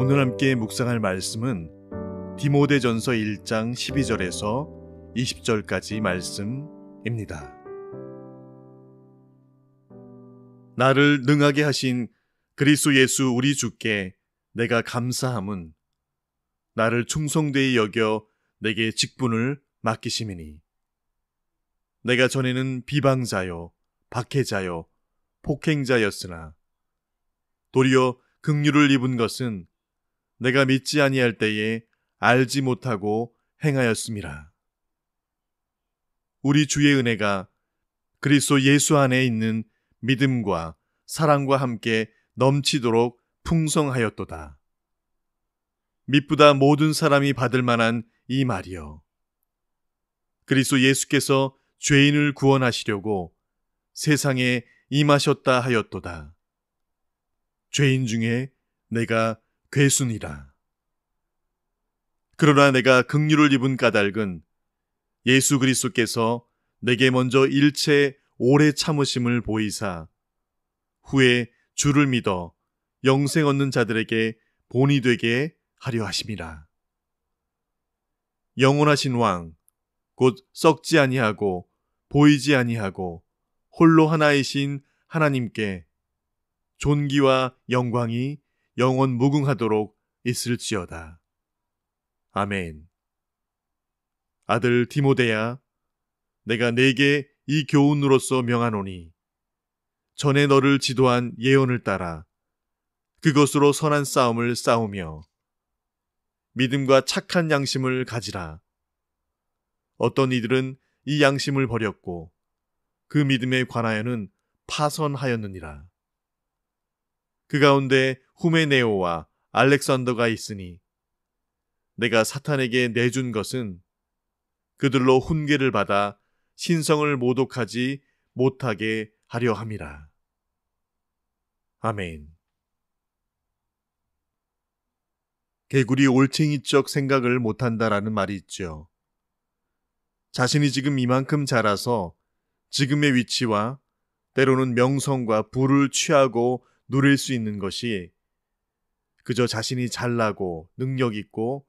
오늘 함께 묵상할 말씀은 디모데전서 1장 12절에서 20절까지 말씀입니다. 나를 능하게 하신 그리스도 예수 우리 주께 내가 감사함은 나를 충성되이 여겨 내게 직분을 맡기심이니 내가 전에는 비방자요 박해자요 폭행자였으나 도리어 긍휼을 입은 것은 내가 믿지 아니할 때에 알지 못하고 행하였음이라. 우리 주의 은혜가 그리스도 예수 안에 있는 믿음과 사랑과 함께 넘치도록 풍성하였도다. 미쁘다 모든 사람이 받을 만한 이 말이여. 그리스도 예수께서 죄인을 구원하시려고 세상에 임하셨다 하였도다. 죄인 중에 내가 괴순이라. 그러나 내가 긍휼을 입은 까닭은 예수 그리스도께서 내게 먼저 일체 오래 참으심을 보이사 후에 주를 믿어 영생 얻는 자들에게 본이 되게 하려 하심이라. 영원하신 왕 곧 썩지 아니하고 보이지 아니하고 홀로 하나이신 하나님께 존귀와 영광이 영원 무궁하도록 있을지어다. 아멘. 아들 디모데야, 내가 네게 이 교훈으로서 명하노니 전에 너를 지도한 예언을 따라 그것으로 선한 싸움을 싸우며 믿음과 착한 양심을 가지라. 어떤 이들은 이 양심을 버렸고 그 믿음에 관하여는 파선하였느니라. 그 가운데 후메네오와 알렉산더가 있으니 내가 사탄에게 내준 것은 그들로 훈계를 받아 신성을 모독하지 못하게 하려 함이라. 아멘. 개구리 올챙이적 생각을 못한다라는 말이 있죠. 자신이 지금 이만큼 자라서 지금의 위치와 때로는 명성과 부를 취하고 누릴 수 있는 것이 그저 자신이 잘나고 능력 있고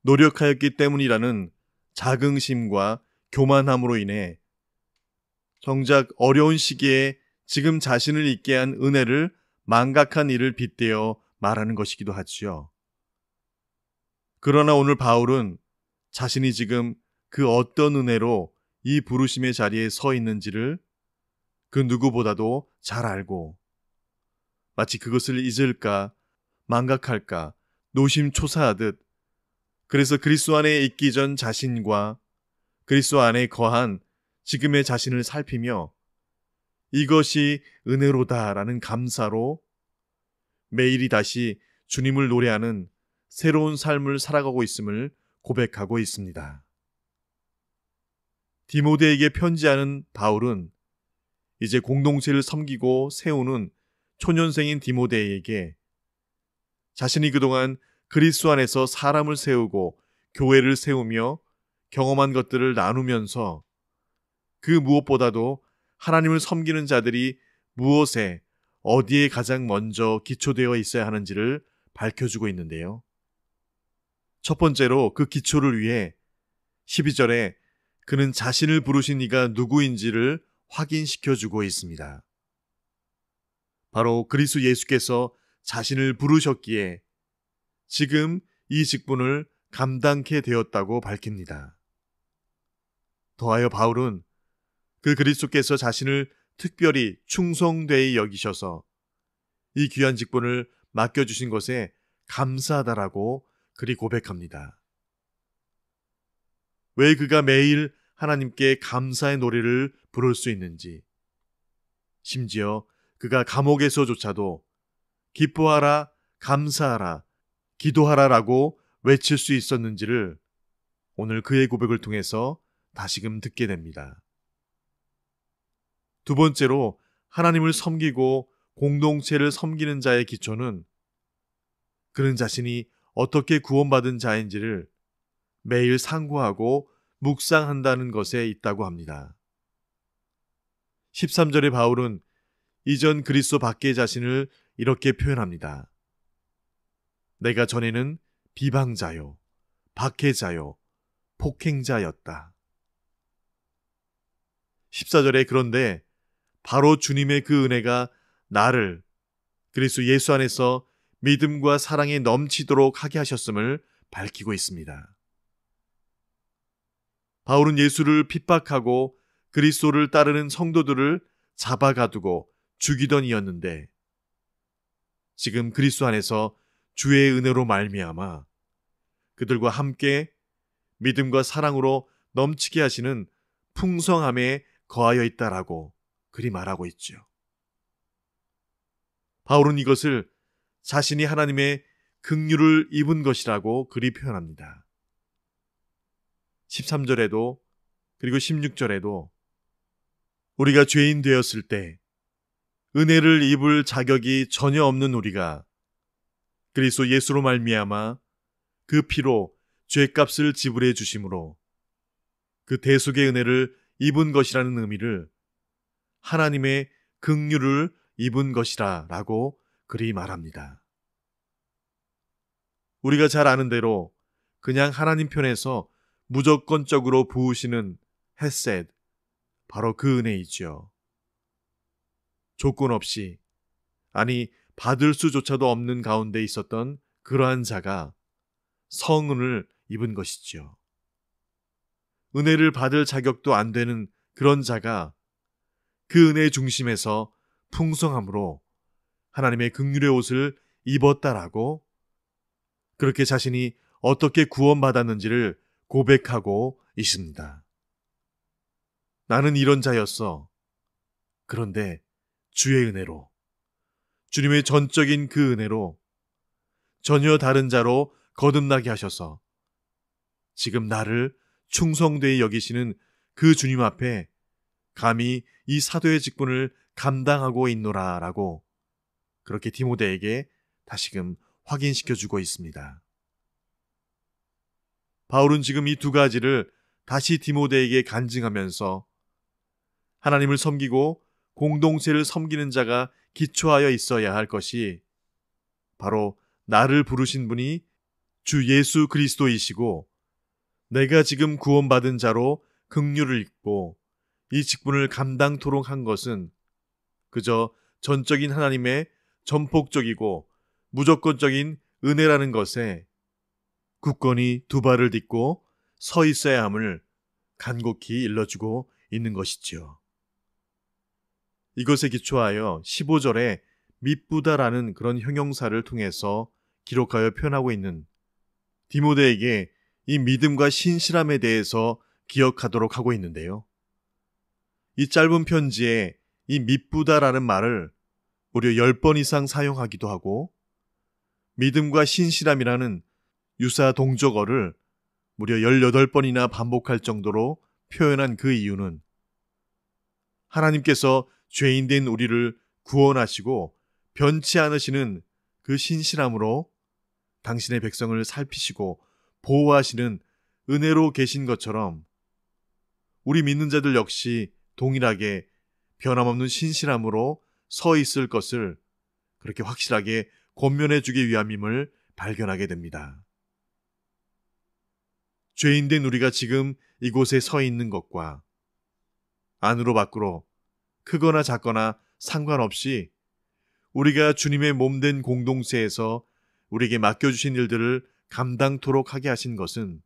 노력하였기 때문이라는 자긍심과 교만함으로 인해 정작 어려운 시기에 지금 자신을 있게 한 은혜를 망각한 일을 빗대어 말하는 것이기도 하지요. 그러나 오늘 바울은 자신이 지금 그 어떤 은혜로 이 부르심의 자리에 서 있는지를 그 누구보다도 잘 알고 마치 그것을 잊을까 망각할까 노심초사하듯 그래서 그리스도 안에 있기 전 자신과 그리스도 안에 거한 지금의 자신을 살피며 이것이 은혜로다라는 감사로 매일이 다시 주님을 노래하는 새로운 삶을 살아가고 있음을 고백하고 있습니다. 디모데에게 편지하는 바울은 이제 공동체를 섬기고 세우는 초년생인 디모데에게 자신이 그동안 그리스도 안에서 사람을 세우고 교회를 세우며 경험한 것들을 나누면서 그 무엇보다도 하나님을 섬기는 자들이 무엇에 어디에 가장 먼저 기초되어 있어야 하는지를 밝혀주고 있는데요. 첫 번째로 그 기초를 위해 12절에 그는 자신을 부르신 이가 누구인지를 확인시켜주고 있습니다. 바로 그리스도 예수께서 자신을 부르셨기에 지금 이 직분을 감당케 되었다고 밝힙니다. 더하여 바울은 그 그리스도께서 자신을 특별히 충성되이 여기셔서 이 귀한 직분을 맡겨주신 것에 감사하다라고 그리 고백합니다. 왜 그가 매일 하나님께 감사의 노래를 부를 수 있는지, 심지어 그가 감옥에서조차도 기뻐하라, 감사하라, 기도하라라고 외칠 수 있었는지를 오늘 그의 고백을 통해서 다시금 듣게 됩니다. 두 번째로 하나님을 섬기고 공동체를 섬기는 자의 기초는 그는 자신이 어떻게 구원받은 자인지를 매일 상고하고 묵상한다는 것에 있다고 합니다. 13절의 바울은 이전 그리스도 밖의 자신을 이렇게 표현합니다. 내가 전에는 비방자요, 박해자요, 폭행자였다. 14절에 그런데 바로 주님의 그 은혜가 나를 그리스도 예수 안에서 믿음과 사랑에 넘치도록 하게 하셨음을 밝히고 있습니다. 바울은 예수를 핍박하고 그리스도를 따르는 성도들을 잡아가두고 죽이던 이였는데 지금 그리스도 안에서 주의 은혜로 말미암아 그들과 함께 믿음과 사랑으로 넘치게 하시는 풍성함에 거하여 있다라고 그리 말하고 있죠. 바울은 이것을 자신이 하나님의 긍휼을 입은 것이라고 그리 표현합니다. 13절에도 그리고 16절에도 우리가 죄인 되었을 때 은혜를 입을 자격이 전혀 없는 우리가 그리스도 예수로 말미암아 그 피로 죄값을 지불해 주심으로 그 대속의 은혜를 입은 것이라는 의미를 하나님의 긍휼을 입은 것이라 라고 그리 말합니다. 우리가 잘 아는 대로 그냥 하나님 편에서 무조건적으로 부으시는 헤셋, 바로 그 은혜이지요. 조건 없이, 아니 받을 수조차도 없는 가운데 있었던 그러한 자가 성은을 입은 것이지요. 은혜를 받을 자격도 안 되는 그런 자가 그 은혜의 중심에서 풍성함으로 하나님의 긍휼의 옷을 입었다라고 그렇게 자신이 어떻게 구원받았는지를 고백하고 있습니다. 나는 이런 자였어. 그런데 주의 은혜로, 주님의 전적인 그 은혜로 전혀 다른 자로 거듭나게 하셔서 지금 나를 충성되이 여기시는 그 주님 앞에 감히 이 사도의 직분을 감당하고 있노라 라고 그렇게 디모데에게 다시금 확인시켜주고 있습니다. 바울은 지금 이 두 가지를 다시 디모데에게 간증하면서 하나님을 섬기고 공동체를 섬기는 자가 기초하여 있어야 할 것이 바로 나를 부르신 분이 주 예수 그리스도이시고 내가 지금 구원받은 자로 긍휼을 입고 이 직분을 감당토록 한 것은 그저 전적인 하나님의 전폭적이고 무조건적인 은혜라는 것에 굳건히 두 발을 딛고 서 있어야 함을 간곡히 일러주고 있는 것이지요. 이것에 기초하여 15절에 미쁘다라는 그런 형용사를 통해서 기록하여 표현하고 있는 디모데에게 이 믿음과 신실함에 대해서 기억하도록 하고 있는데요. 이 짧은 편지에 이 미쁘다라는 말을 무려 10번 이상 사용하기도 하고 믿음과 신실함이라는 유사 동적어를 무려 18번이나 반복할 정도로 표현한 그 이유는 하나님께서 죄인된 우리를 구원하시고 변치 않으시는 그 신실함으로 당신의 백성을 살피시고 보호하시는 은혜로 계신 것처럼 우리 믿는 자들 역시 동일하게 변함없는 신실함으로 서 있을 것을 그렇게 확실하게 권면해 주기 위함임을 발견하게 됩니다. 죄인된 우리가 지금 이곳에 서 있는 것과 안으로 밖으로 크거나 작거나 상관없이 우리가 주님의 몸된 공동체에서 우리에게 맡겨주신 일들을 감당토록 하게 하신 것은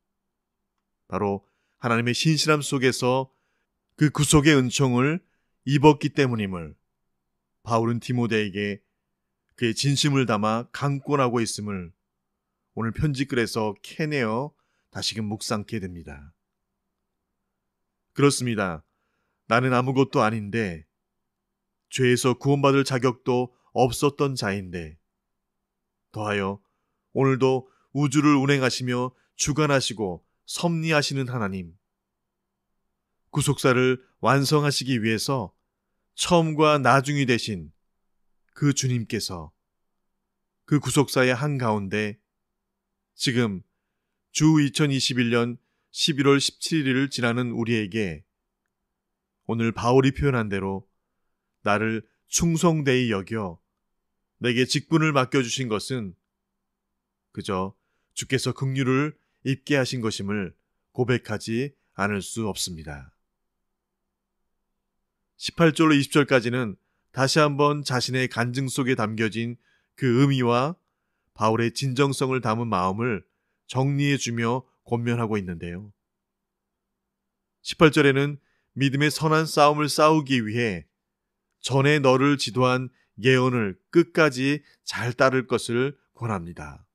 바로 하나님의 신실함 속에서 그 구속의 은총을 입었기 때문임을 바울은 디모데에게 그의 진심을 담아 강권하고 있음을 오늘 편지글에서 캐내어 다시금 묵상케 됩니다. 그렇습니다. 나는 아무것도 아닌데 죄에서 구원받을 자격도 없었던 자인데 더하여 오늘도 우주를 운행하시며 주관하시고 섭리하시는 하나님, 구속사를 완성하시기 위해서 처음과 나중이 되신 그 주님께서 그 구속사의 한가운데 지금 주 2021년 11월 17일을 지나는 우리에게 오늘 바울이 표현한 대로 나를 충성되이 여겨 내게 직분을 맡겨주신 것은 그저 주께서 긍휼을 입게 하신 것임을 고백하지 않을 수 없습니다. 18절로 20절까지는 다시 한번 자신의 간증 속에 담겨진 그 의미와 바울의 진정성을 담은 마음을 정리해주며 권면하고 있는데요. 18절에는 믿음의 선한 싸움을 싸우기 위해 전에 너를 지도한 예언을 끝까지 잘 따를 것을 권합니다.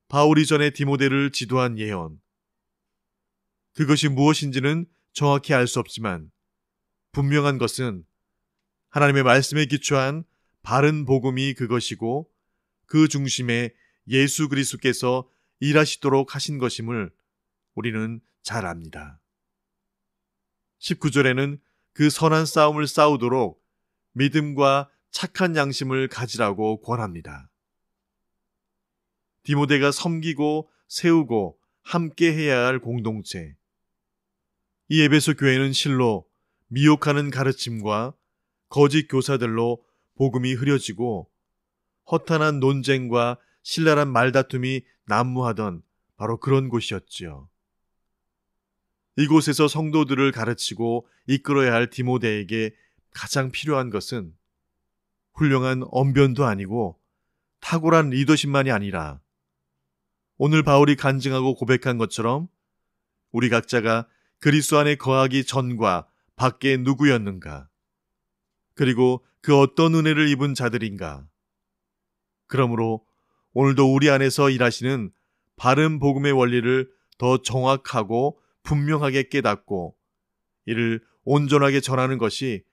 바울이 전에 디모데를 지도한 예언, 그것이 무엇인지는 정확히 알 수 없지만 분명한 것은 하나님의 말씀에 기초한 바른 복음이 그것이고 그 중심에 예수 그리스도께서 일하시도록 하신 것임을 우리는 잘 압니다. 19절에는 그 선한 싸움을 싸우도록 믿음과 착한 양심을 가지라고 권합니다. 디모데가 섬기고 세우고 함께 해야 할 공동체. 이 에베소 교회는 실로 미혹하는 가르침과 거짓 교사들로 복음이 흐려지고 허탄한 논쟁과 신랄한 말다툼이 난무하던 바로 그런 곳이었지요. 이곳에서 성도들을 가르치고 이끌어야 할 디모데에게 가장 필요한 것은 훌륭한 언변도 아니고 탁월한 리더십만이 아니라 오늘 바울이 간증하고 고백한 것처럼 우리 각자가 그리스도 안에 거하기 전과 밖에 누구였는가, 그리고 그 어떤 은혜를 입은 자들인가. 그러므로 오늘도 우리 안에서 일하시는 바른 복음의 원리를 더 정확하고 분명하게 깨닫고 이를 온전하게 전하는 것이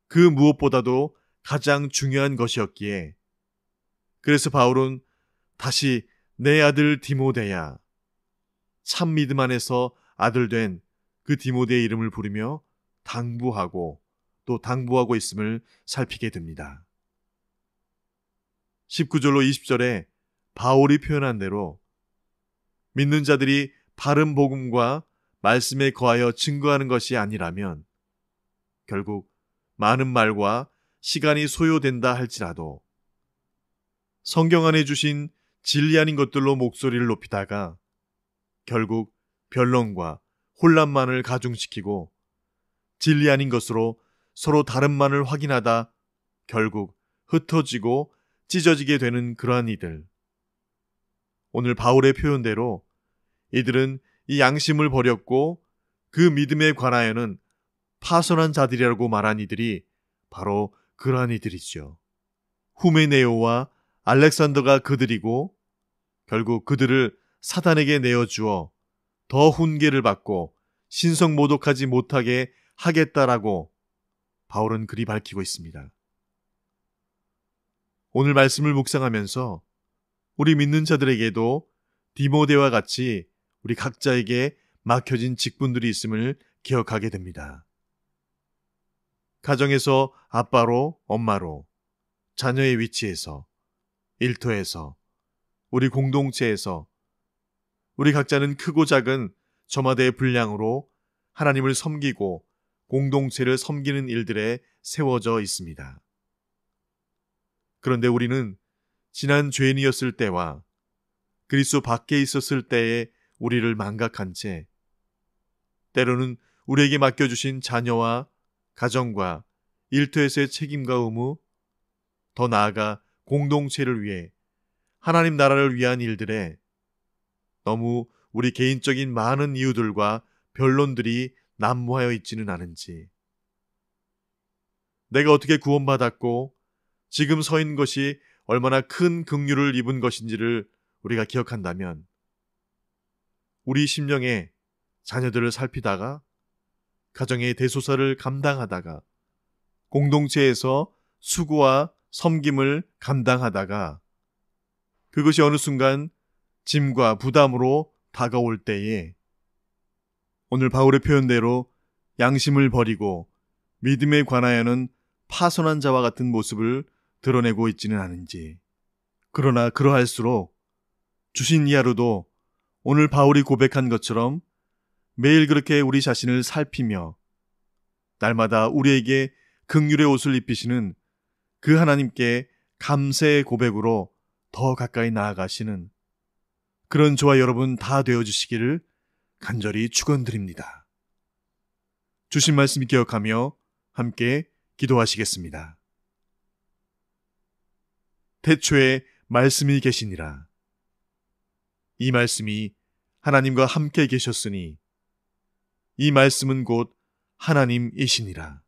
그 무엇보다도 가장 중요한 것이었기에, 그래서 바울은 다시 내 아들 디모데야, 참 믿음 안에서 아들 된 그 디모데의 이름을 부르며 당부하고 또 당부하고 있음을 살피게 됩니다. 19절로 20절에 바울이 표현한 대로 믿는 자들이 바른 복음과 말씀에 거하여 증거하는 것이 아니라면 결국 많은 말과 시간이 소요된다 할지라도 성경 안에 주신 진리 아닌 것들로 목소리를 높이다가 결국 변론과 혼란만을 가중시키고 진리 아닌 것으로 서로 다른만을 확인하다 결국 흩어지고 찢어지게 되는 그러한 이들. 오늘 바울의 표현대로 이들은 이 양심을 버렸고 그 믿음에 관하여는 파선한 자들이라고 말한 이들이 바로 그러한 이들이죠. 후메네오와 알렉산더가 그들이고 결국 그들을 사단에게 내어주어 더 훈계를 받고 신성모독하지 못하게 하겠다라고 바울은 그리 밝히고 있습니다. 오늘 말씀을 묵상하면서 우리 믿는 자들에게도 디모데와 같이 우리 각자에게 막혀진 직분들이 있음을 기억하게 됩니다. 가정에서 아빠로, 엄마로, 자녀의 위치에서, 일터에서, 우리 공동체에서 우리 각자는 크고 작은 저마다의 분량으로 하나님을 섬기고 공동체를 섬기는 일들에 세워져 있습니다. 그런데 우리는 지난 죄인이었을 때와 그리스도 밖에 있었을 때의 우리를 망각한 채 때로는 우리에게 맡겨주신 자녀와 가정과 일터에서의 책임과 의무, 더 나아가 공동체를 위해 하나님 나라를 위한 일들에 너무 우리 개인적인 많은 이유들과 변론들이 난무하여 있지는 않은지, 내가 어떻게 구원받았고 지금 서 있는 것이 얼마나 큰 긍휼을 입은 것인지를 우리가 기억한다면 우리 심령에 자녀들을 살피다가 가정의 대소사를 감당하다가 공동체에서 수고와 섬김을 감당하다가 그것이 어느 순간 짐과 부담으로 다가올 때에 오늘 바울의 표현대로 양심을 버리고 믿음에 관하여는 파선한 자와 같은 모습을 드러내고 있지는 않은지. 그러나 그러할수록 주신 이하로도 오늘 바울이 고백한 것처럼 매일 그렇게 우리 자신을 살피며 날마다 우리에게 긍휼의 옷을 입히시는 그 하나님께 감사의 고백으로 더 가까이 나아가시는 그런 저와 여러분 다 되어주시기를 간절히 축원드립니다. 주신 말씀 기억하며 함께 기도하시겠습니다. 태초에 말씀이 계시니라. 이 말씀이 하나님과 함께 계셨으니 이 말씀은 곧 하나님이시니라.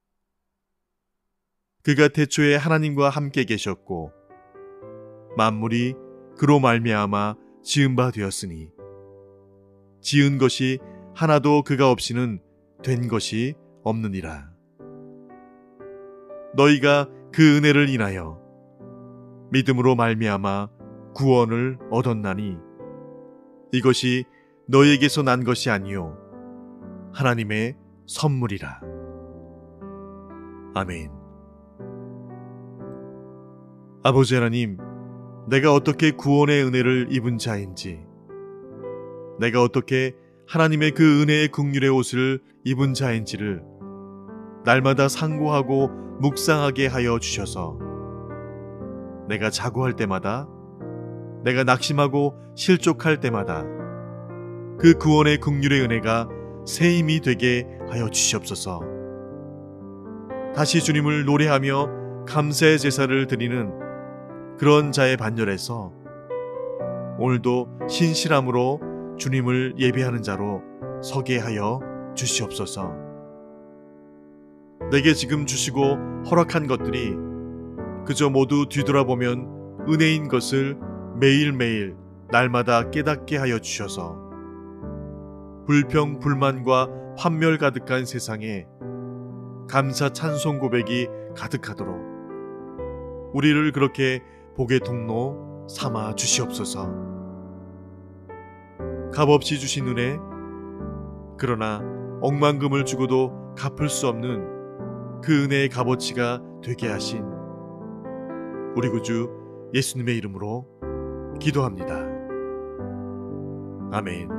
그가 태초에 하나님과 함께 계셨고 만물이 그로 말미암아 지은 바 되었으니 지은 것이 하나도 그가 없이는 된 것이 없느니라. 너희가 그 은혜를 인하여 믿음으로 말미암아 구원을 얻었나니 이것이 너희에게서 난 것이 아니요 하나님의 선물이라. 아멘. 아버지 하나님, 내가 어떻게 구원의 은혜를 입은 자인지, 내가 어떻게 하나님의 그 은혜의 긍휼의 옷을 입은 자인지를 날마다 상고하고 묵상하게 하여 주셔서 내가 자고할 때마다, 내가 낙심하고 실족할 때마다 그 구원의 긍휼의 은혜가 새 힘이 되게 하여 주시옵소서. 다시 주님을 노래하며 감사의 제사를 드리는 그런 자의 반열에서 오늘도 신실함으로 주님을 예배하는 자로 서게 하여 주시옵소서. 내게 지금 주시고 허락한 것들이 그저 모두 뒤돌아보면 은혜인 것을 매일매일 날마다 깨닫게 하여 주셔서 불평, 불만과 환멸 가득한 세상에 감사 찬송 고백이 가득하도록 우리를 그렇게 복의 통로 삼아 주시옵소서. 값없이 주신 은혜, 그러나 억만금을 주고도 갚을 수 없는 그 은혜의 값어치가 되게 하신 우리 구주 예수님의 이름으로 기도합니다. 아멘.